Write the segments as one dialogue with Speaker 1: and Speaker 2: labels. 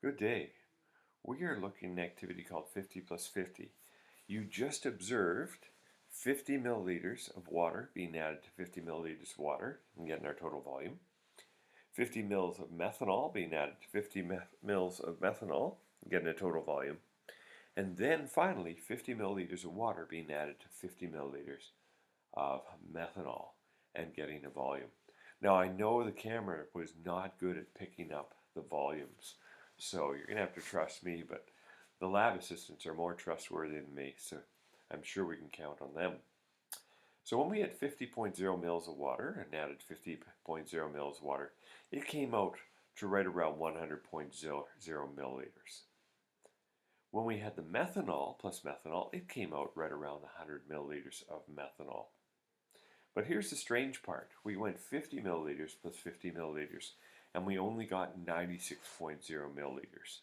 Speaker 1: Good day. We are looking at an activity called 50 plus 50. You just observed 50 milliliters of water being added to 50 milliliters of water and getting our total volume. 50 mils of methanol being added to 50 mils of methanol and getting a total volume. And then finally 50 milliliters of water being added to 50 milliliters of methanol and getting a volume. Now I know the camera was not good at picking up the volumes, so you're going to have to trust me, but the lab assistants are more trustworthy than me, so I'm sure we can count on them. So when we had 50.0 mils of water and added 50.0 mils of water, it came out to right around 100.00 milliliters. When we had the methanol plus methanol, it came out right around 100 milliliters of methanol. But here's the strange part. We went 50 milliliters plus 50 milliliters, and we only got 96.0 milliliters.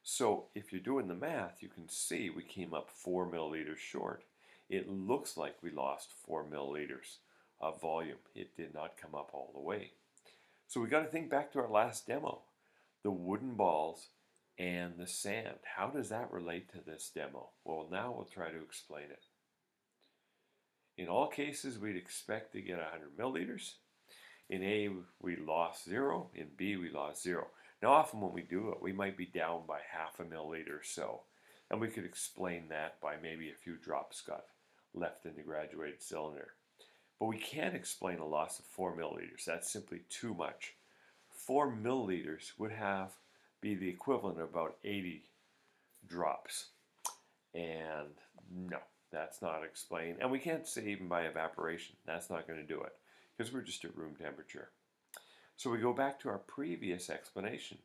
Speaker 1: So if you're doing the math, you can see we came up 4 milliliters short. It looks like we lost 4 milliliters of volume. It did not come up all the way. So we got to think back to our last demo, the wooden balls and the sand. How does that relate to this demo? Well, now we'll try to explain it. In all cases, we'd expect to get 100 milliliters. In A, we lost 0. In B, we lost 0. Now, often when we do it, we might be down by half a milliliter or so. And we could explain that by maybe a few drops got left in the graduated cylinder. But we can't explain a loss of 4 milliliters. That's simply too much. 4 milliliters would be the equivalent of about 80 drops. And no, that's not explained. And we can't say even by evaporation. That's not going to do it because we're just at room temperature. So we go back to our previous explanation.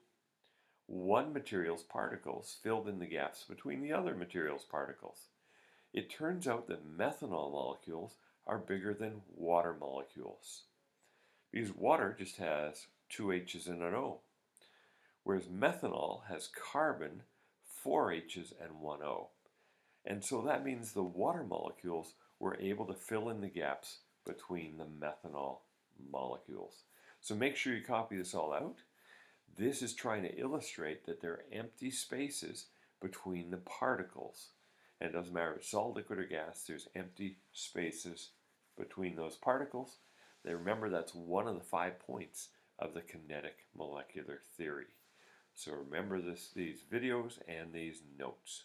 Speaker 1: One material's particles filled in the gaps between the other material's particles. It turns out that methanol molecules are bigger than water molecules because water just has 2 H's and an O, whereas methanol has carbon, 4 H's and 1 O. And so that means the water molecules were able to fill in the gaps between the methanol molecules. So make sure you copy this all out. This is trying to illustrate that there are empty spaces between the particles. And it doesn't matter if it's solid, liquid, or gas, there's empty spaces between those particles. Now remember, that's one of the 5 points of the kinetic molecular theory. So remember these videos and these notes.